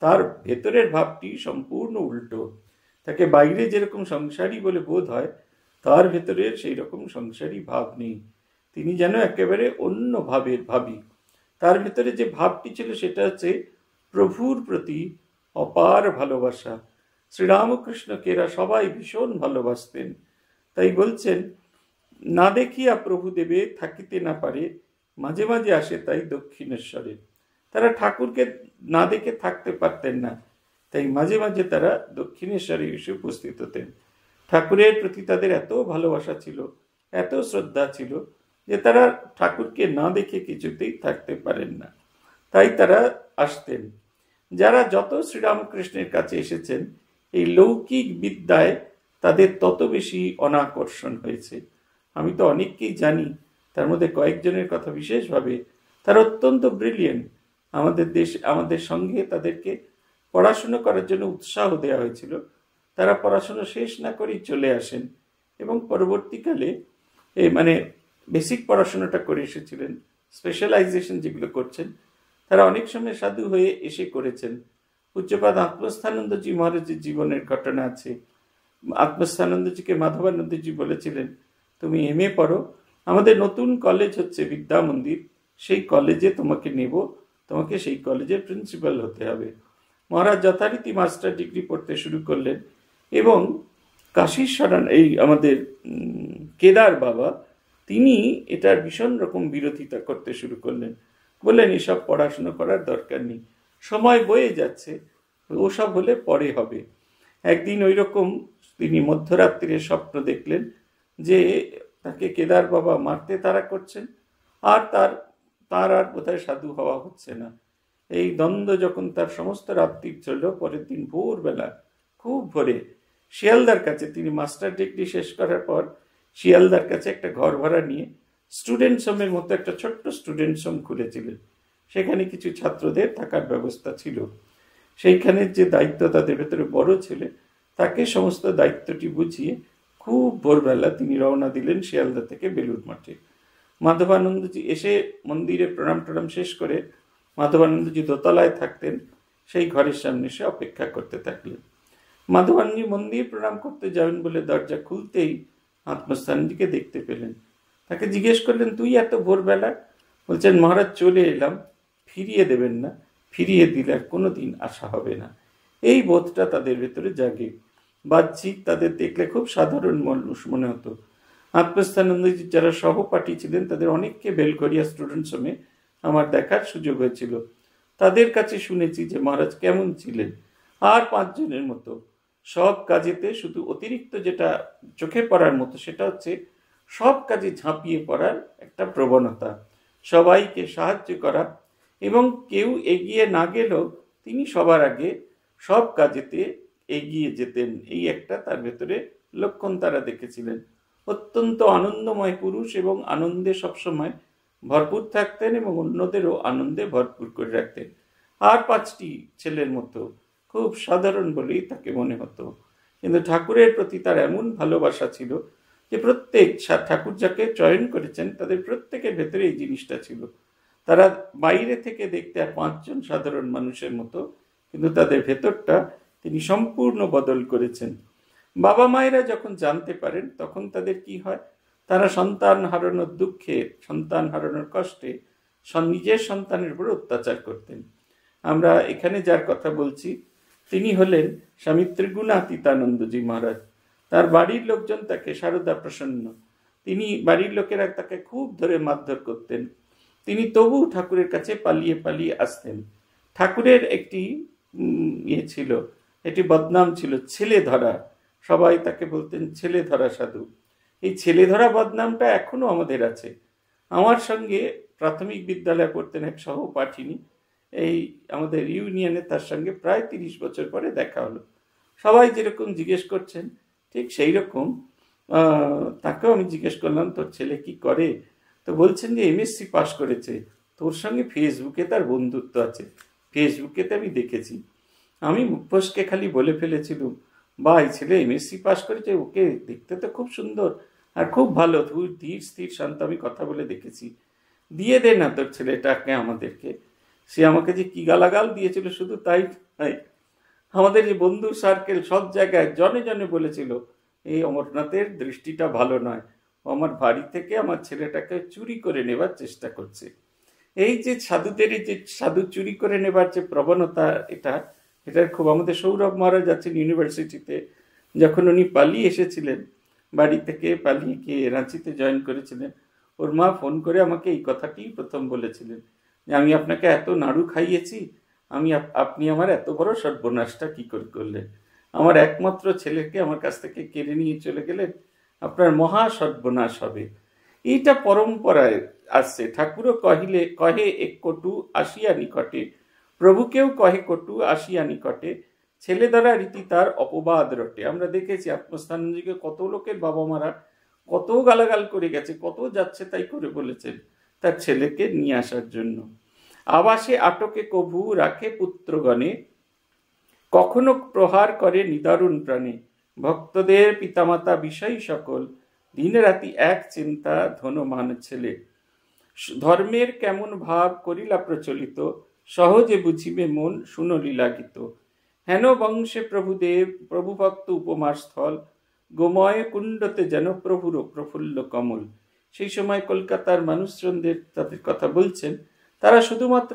তার ভেতরের ভাবটি সম্পূর্ণ উল্টো। তাকে বাইরে যেরকম সংসারী বলে বোধ হয়, তার ভেতরের সেই রকম সংসারী ভাব নেই। তিনি যেন একেবারে অন্য ভাবের ভাবী। তার ভেতরে যে ভাবটি ছিল সেটা হচ্ছে প্রভুর প্রতি অপার ভালোবাসা। শ্রীরামকৃষ্ণকে এরা সবাই ভীষণ ভালোবাসতেন। তাই বলছেন, না দেখিয়া প্রভু দেবে থাকিতে না পারে, মাঝে মাঝে আসে তাই দক্ষিণেশ্বরে। তারা ঠাকুরকে না দেখে থাকতে পারতেন না, তাই মাঝে মাঝে তারা দক্ষিণেশ্বরে এসে উপস্থিত হতেন। ঠাকুরের প্রতি তাদের এত ভালোবাসা ছিল, এত শ্রদ্ধা ছিল যে তারা ঠাকুরকে না দেখে কিছুতেই থাকতে পারেন না, তাই তারা আসতেন। যারা যত শ্রীরামকৃষ্ণের কাছে এসেছেন, এই লৌকিক বিদ্যায় তাদের তত বেশি অনাকর্ষণ হয়েছে। আমি তো অনেককেই জানি, তার মধ্যে কয়েকজনের কথা বিশেষভাবে। তারা অত্যন্ত ব্রিলিয়েন্ট। আমাদের সঙ্গে তাদেরকে পড়াশুনো করার জন্য উৎসাহ দেওয়া হয়েছিল। তারা পড়াশুনো শেষ না করেই চলে আসেন এবং পরবর্তীকালে বেসিক পড়াশোনাটা করে এসেছিলেন। স্পেশালাইজেশন যেগুলো করছেন তারা অনেক সময় সাধু হয়ে এসে করেছেন। পূজ্যপাদ আত্মস্থানন্দজি মহারাজের জীবনের ঘটনা আছে। আত্মস্থানন্দজিকে মাধবানন্দজি বলেছিলেন, তুমি MA পড়ো, আমাদের নতুন কলেজ হচ্ছে বিদ্যা মন্দির, সেই কলেজে তোমাকে নেব, তোমাকে সেই কলেজের প্রিন্সিপাল হতে হবে। মহারাজ যথারীতি মাস্টার ডিগ্রি পড়তে শুরু করলেন এবং কাশীশ্বরণ এই আমাদের কেদার বাবা, তিনি এটার ভীষণ রকম বিরোধিতা করতে শুরু করলেন। বললেন, এসব পড়াশুনো করার দরকার নেই, সময় বয়ে যাচ্ছে, ওসব হলে পরে হবে। একদিন ওই রকম তিনি মধ্যরাত্রিরে স্বপ্ন দেখলেন যে তাকে কেদার বাবা মারতে তাড়া করছেন, আর তার আর বোধহয় সাধু হওয়া হচ্ছে না। এই দ্বন্দ্ব যখন তার সমস্ত রাত্রি চলল, পরের দিন ভোরবেলা খুব ভোরে শিয়ালদার কাছে, তিনি মাস্টার ডিগ্রি শেষ করার পর শিয়ালদার কাছে একটা ঘর ভাড়া নিয়ে স্টুডেন্টস হোমের মতো একটা ছোট্ট স্টুডেন্টস হোম খুলেছিলেন। সেখানে কিছু ছাত্রদের থাকার ব্যবস্থা ছিল। সেইখানের যে দায়িত্ব তাদের ভেতরে বড় ছেলে, তাকে সমস্ত দায়িত্বটি বুঝিয়ে খুব ভোরবেলা তিনি রওনা দিলেন শিয়ালদা থেকে বেলুড় মঠে। মাধবানন্দজি এসে মন্দিরে প্রণাম টনাম শেষ করে, মাধবানন্দজি দোতলায় থাকতেন, সেই ঘরের সামনে এসে অপেক্ষা করতে থাকলেন। মাধবানন্দজি মন্দির প্রণাম করতে যাবেন বলে দরজা খুলতেই আত্মস্থানজিকে দেখতে পেলেন। তাকে জিজ্ঞেস করলেন, তুই এত ভোরবেলা? বলছেন, মহারাজ চলে এলাম, ফিরিয়ে দেবেন না, ফিরিয়ে দিলে আর কোনোদিন আসা হবে না। এই বোধটা তাদের ভেতরে জাগে। বাহ্যিক তাদের দেখলে খুব সাধারণ মানুষ মনে হতো। আত্মস্থানন্দজি যারা সহপাঠী ছিলেন তাদের অনেককে বেলঘরিয়া স্টুডেন্টস হোমে আমার দেখার সুযোগ হয়েছিল। তাদের কাছে শুনেছি যে মহারাজ কেমন ছিলেন। আর 5 জনের মতো সব কাজেতে শুধু অতিরিক্ত যেটা চোখে পড়ার মতো সেটা হচ্ছে সব কাজে ঝাঁপিয়ে পড়ার একটা প্রবণতা, সবাইকে সাহায্য করা, এবং কেউ এগিয়ে না গেলেও তিনি সবার আগে সব কাজেতে এগিয়ে যেতেন। এই একটা তার ভেতরে লক্ষণ তারা দেখেছিলেন। অত্যন্ত আনন্দময় পুরুষ এবং আনন্দে সবসময় ভরপুর থাকতেন এবং অন্যদেরও আনন্দে ভরপুর করে রাখতেন। আর 5টি ছেলের মতো খুব সাধারণ বলেই তাকে মনে হতো, কিন্তু ঠাকুরের প্রতি তার এমন ভালোবাসা ছিল যে প্রত্যেক ঠাকুর যাকে চয়ন করেছেন তাদের প্রত্যেকের ভেতরে এই জিনিসটা ছিল। তারা বাইরে থেকে দেখতে আর 5 জন সাধারণ মানুষের মতো, কিন্তু তাদের ভেতরটা তিনি সম্পূর্ণ বদল করেছেন। বাবা মায়েরা যখন জানতে পারেন তখন তাদের কি হয়, তারা সন্তান হারানোর দুঃখে, সন্তান হারানোর কষ্টে নিজের সন্তানের উপর অত্যাচার করতেন। আমরা এখানে যার কথা বলছি তিনি হলেন স্বামী ত্রিগুণাতীতানন্দজি মহারাজ। তার বাড়ির লোকজন তাকে সারদা প্রসন্ন, তিনি বাড়ির লোকেরা তাকে খুব ধরে মারধর করতেন। তিনি তবু ঠাকুরের কাছে পালিয়ে পালিয়ে আসতেন। ঠাকুরের একটি ছিল, একটি বদনাম ছিল, ছেলে ধরা। সবাই তাকে বলতেন ছেলে ধরা সাধু। এই ছেলে ধরা বদনামটা এখনো আমাদের আছে। আমার সঙ্গে প্রাথমিক বিদ্যালয়ে পড়তেন এক সহপাঠিনী, এই আমাদের ইউনিয়নে তার সঙ্গে প্রায় 30 বছর পরে দেখা হলো। সবাই যেরকম জিজ্ঞেস করছেন ঠিক সেই রকম তাকেও আমি জিজ্ঞেস করলাম, তোর ছেলে কি করে? তো বলছেন যে এমএসসি পাশ করেছে, তোর সঙ্গে ফেসবুকে তার বন্ধুত্ব আছে, ফেসবুকেতে আমি দেখেছি। আমি মুখ ফসকে খালি বলে ফেলেছিলাম, বা এই ছেলে এমএসসি পাশ করেছে, ওকে দেখতে তো খুব সুন্দর আর খুব ভালো, তুই ধীর স্থির শান্ত, আমি কথা বলে দেখেছি, দিয়ে দে না তোর ছেলেটাকে আমাদেরকে। সে আমাকে যে কি গালাগাল দিয়েছিল, শুধু তাই নয়, আমাদের যে বন্ধু সার্কেল সব জায়গায় জনে জনে বলেছিল এই অমরনাথের দৃষ্টিটা ভালো নয়, ও আমার বাড়ি থেকে আমার ছেলেটাকে চুরি করে নেবার চেষ্টা করছে। এই যে সাধুদের যে সাধু চুরি করে নেবার যে প্রবণতা, এটার খুব, আমাদের সৌরভ মহারাজ আছেন ইউনিভার্সিটিতে, যখন উনি পালিয়ে এসেছিলেন, বাড়ি থেকে পালিয়ে গিয়ে রাঁচিতে জয়েন করেছিলেন, ওর মা ফোন করে আমাকে এই কথাটি প্রথম বলেছিলেন যে আমি আপনাকে এত নাড়ু খাইয়েছি, আপনি আমার এত বড় সর্বনাশটা কি করে করলেন, আমার একমাত্র ছেলেকে আমার কাছ থেকে কেড়ে নিয়ে চলে গেলেন, আপনার মহা সর্বনাশ হবে। এইটা পরম্পরায় আসছে। ঠাকুরও কহে এক কটু আসিয়া নিকটে, প্রভুকেও কহে কটু আসিয়া নিকটে, ছেলে ধরা রীতি তার অপবাদ রটে। আমরা দেখেছি আত্মস্থানযুগে কত লোকের বাবা মারা কত গালাগাল করে গেছে, কত যাচ্ছে তাই করে বলেছেন তার ছেলেকে নিয়ে আসার জন্য। আবাসে আটকে কভু রাখে পুত্রগণে, কখনো প্রহার করে নিদারুণ প্রাণে, ভক্তদের পিতামাতা বিষয় সকল, দিন রাতি এক চিন্তা ধনমান ছেলে। ধর্মের কেমন ভাব করিলা প্রচলিত, সহজে বুঝিবে মন শুনলীলা গীত। হেন বংশে প্রভুদেব প্রভুভক্ত উপমার স্থল, গোময় কুণ্ডতে যেন প্রভুর প্রফুল্ল কমল। সেই সময় কলকাতার মানুষজনদের তাদের কথা বলছেন, তারা শুধুমাত্র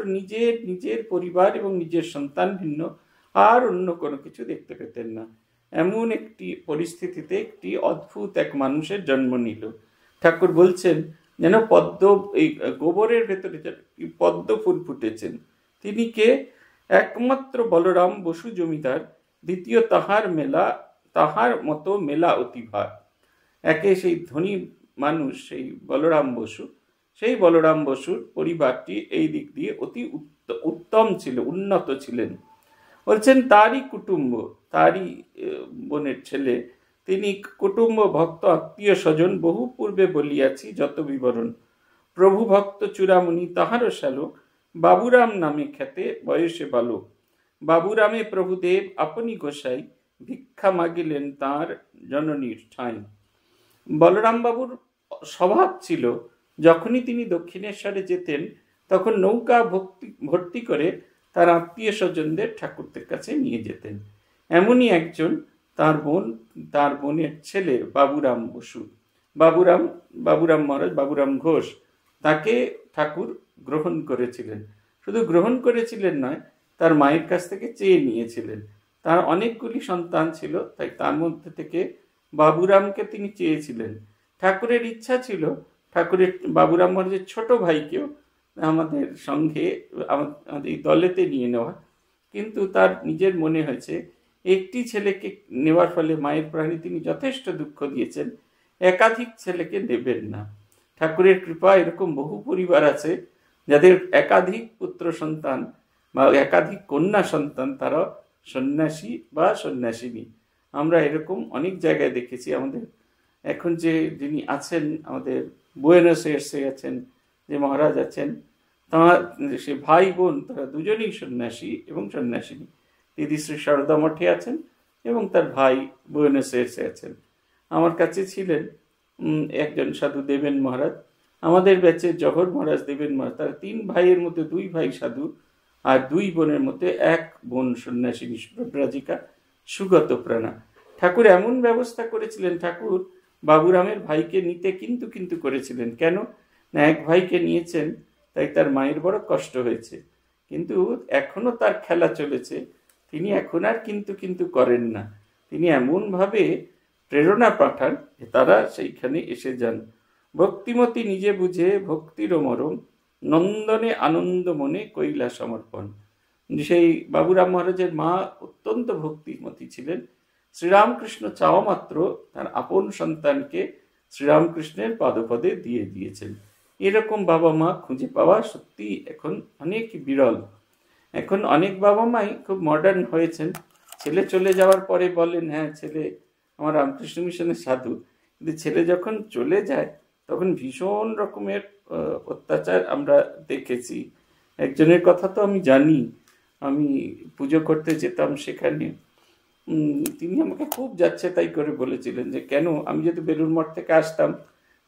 নিজের পরিবার এবং নিজের সন্তান ভিন্ন আর অন্য কোনো কিছু দেখতে পেতেন না। এমন একটি পরিস্থিতিতে একটি অদ্ভুত এক মানুষের জন্ম নিল। ঠাকুর বলছেন যেন এই গোবরের ভেতরে পদ্ম ফুল ফুটেছেন। তিনি কে? একমাত্র বলরাম বসু জমিদার, দ্বিতীয় তাহার মতো মেলা অতিভার। একে সেই ধনী মানুষ সেই বলরাম বসু, সেই বলরাম বসুর পরিবারটি এই দিক দিয়ে অতি উত্তম ছিল, উন্নত ছিলেন। বলছেন তারই কুটুম্ব, তারই বোনের ছেলে, তিনি কুটুম্ব ভক্ত আত্মীয় স্বজন বহু পূর্বে বলিয়াছি যত বিবরণ। প্রভু ভক্ত চূড়ামণি তাহারও শ্যালক, বাবুরাম নামে খ্যাতে বয়সে বালক। বাবুরামে প্রভুদেব আপনি গোসাই, ভিক্ষা মাগিলেন তাঁর জননীর ঠাঁই। বলরাম বাবুর স্বভাব ছিল যখনই তিনি দক্ষিণেশ্বরে যেতেন তখন নৌকা ভর্তি করে তার আত্মীয় স্বজনদের ঠাকুরদের কাছে নিয়ে যেতেন। এমনই একজন তার বোনের ছেলে বাবুরাম বসু, বাবুরাম মহারাজ, বাবুরাম ঘোষ, তাকে ঠাকুর গ্রহণ করেছিলেন। শুধু গ্রহণ করেছিলেন নয়, তার মায়ের কাছ থেকে চেয়ে নিয়েছিলেন। তার অনেকগুলি সন্তান ছিল, তাই তার মধ্যে থেকে বাবুরামকে তিনি চেয়েছিলেন। ঠাকুরের ইচ্ছা ছিল ঠাকুরের বাবুরাম মহারাজের ছোট ভাইকেও আমাদের সঙ্গে আমাদের এই দলেতে নিয়ে নেওয়া, কিন্তু তার নিজের মনে হয়েছে একটি ছেলেকে নেওয়ার ফলে মায়ের প্রাণে তিনি যথেষ্ট দুঃখ দিয়েছেন, একাধিক ছেলেকে নেবেন না। ঠাকুরের কৃপা এরকম বহু পরিবার আছে যাদের একাধিক পুত্র সন্তান বা একাধিক কন্যা সন্তান, তারা সন্ন্যাসী বা সন্ন্যাসিনী। আমরা এরকম অনেক জায়গায় দেখেছি। আমাদের এখন যিনি আছেন আমাদের বুয়েনোস আইরেসে আছেন যে মহারাজ আছেন, তাঁর সে ভাই বোন তারা দুজনেই সন্ন্যাসী এবং সন্ন্যাসিনী। দিদি শ্রী সারদা মঠে আছেন এবং তার ভাই বুয়েনোস আইরেসে আছেন। আমার কাছে ছিলেন একজন সাধু দেবেন মহারাজ, আমাদের ব্যাচে জহর মহারাজ দেবেন মহারাজ। তারা 3 ভাইয়ের মধ্যে 2 ভাই সাধু আর 2 বোনের মধ্যে 1 বোন সন্ন্যাসিনী ব্রাজিকা সুগত প্রাণা। ঠাকুর এমন ব্যবস্থা করেছিলেন, ঠাকুর বাবুরামের ভাইকে নিতে কিন্তু কিন্তু করেছিলেন। কেন না, এক ভাইকে নিয়েছেন তাই তার মায়ের বড় কষ্ট হয়েছে, কিন্তু এখনো তার খেলা চলেছে। তিনি এখন আর কিন্তু কিন্তু করেন না, তিনি এমনভাবে প্রেরণা পাঠান যে তারা সেইখানে এসে যান। ভক্তিমতী নিজে বুঝে ভক্তির মরম, নন্দনে আনন্দ মনে কৈলা সমর্পণ। সেই বাবুরাম মহারাজের মা অত্যন্ত ভক্তিমতী ছিলেন। শ্রীরামকৃষ্ণ চাওয়া মাত্র তার আপন সন্তানকে শ্রীরামকৃষ্ণের পাদপদে দিয়ে দিয়েছেন। এরকম বাবা মা খুঁজে পাওয়া সত্যি এখন অনেক বিরল। এখন অনেক বাবা মাই খুব মডার্ন হয়েছেন, ছেলে চলে যাওয়ার পরে বলেন হ্যাঁ ছেলে আমার রামকৃষ্ণ মিশনের সাধু, কিন্তু ছেলে যখন চলে যায় তখন ভীষণ রকমের অত্যাচার আমরা দেখেছি। একজনের কথা তো আমি জানি, আমি পুজো করতে যেতাম সেখানে, তিনি আমাকে খুব যাচ্ছে তাই করে বলেছিলেন যে কেন আমি যদি বেলুড় মঠ থেকে আসতাম,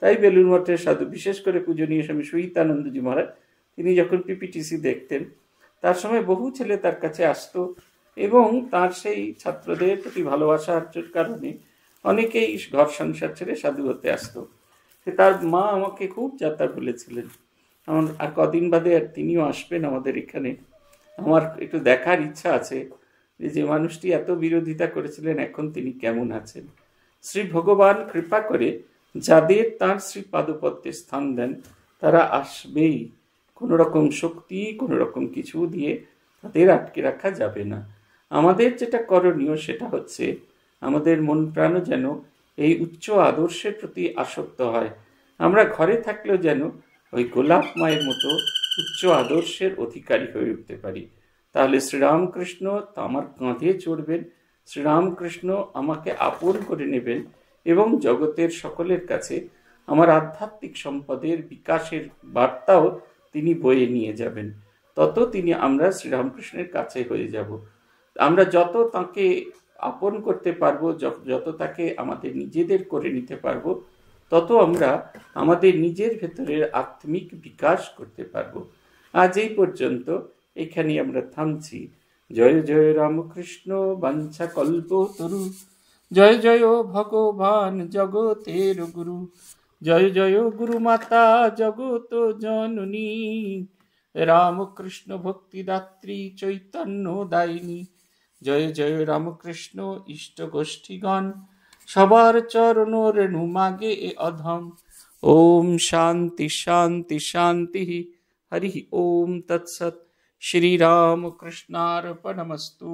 তাই বেলুড় মঠের সাধু, বিশেষ করে পূজনীয় স্বামী সহিতানন্দজি মহারাজ, তিনি যখন পিপিটিসি দেখতেন তার সময় বহু ছেলে তার কাছে আসতো এবং তার সেই ছাত্রদের প্রতি ভালোবাসার কারণে অনেকেই ঘর সংসার ছেড়ে সাধু হতে আসতো। তার মা আমাকে খুব যাতা বলেছিলেন। আমার আর কদিন বাদে আর তিনিও আসবেন আমাদের এখানে। আমার একটু দেখার ইচ্ছা আছে যে মানুষটি এত বিরোধিতা করেছিলেন এখন তিনি কেমন আছেন। শ্রী ভগবান কৃপা করে যাদের তাঁর শ্রী পাদপদ্মে স্থান দেন তারা আসবেই। কোনো রকম শক্তি, কোনো রকম কিছু দিয়ে তাদের আটকে রাখা যাবে না। আমাদের যেটা করণীয় সেটা হচ্ছে আমাদের মন প্রাণও যেন এই উচ্চ আদর্শের প্রতি আসক্ত হয়। আমরা ঘরে থাকলেও যেন ওই গোলাপ মায়ের মতো উচ্চ আদর্শের অধিকারী হয়ে উঠতে পারি। তাহলে শ্রীরামকৃষ্ণ আমার কাঁধে চড়বেন, শ্রীরামকৃষ্ণ আমাকে আপন করে নেবেন এবং জগতের সকলের কাছে আমার আধ্যাত্মিক সম্পদের বিকাশের বার্তাও তিনি বয়ে নিয়ে যাবেন। তত আমরা শ্রীরামকৃষ্ণের কাছে হয়ে যাব। আমরা যত তাকে আপন করতে পারবো, যত তাকে আমাদের নিজেদের করে নিতে পারবো, তত আমরা আমাদের নিজের ভেতরের আত্মিক বিকাশ করতে পারবো। আজ এই পর্যন্ত এখানে আমরা থামছি। জয় জয় রামকৃষ্ণ বাঞ্ছা কল্পতরু, জয় জয় ভগবান জগতের গুরু, জয় জয় গুরু মাতা জগত জননী, রামকৃষ্ণ ভক্তিদাত্রী চৈতন্য দায়িনী। জয় জয় রামকৃষ্ণ ইষ্ট গোষ্ঠীগণ, সবার চরণ রেণু মাগে এ অধম। ওম শান্তি শান্তি শান্তি। হরি ওম তৎসৎ। শ্রী রামকৃষ্ণার্পণমস্তু।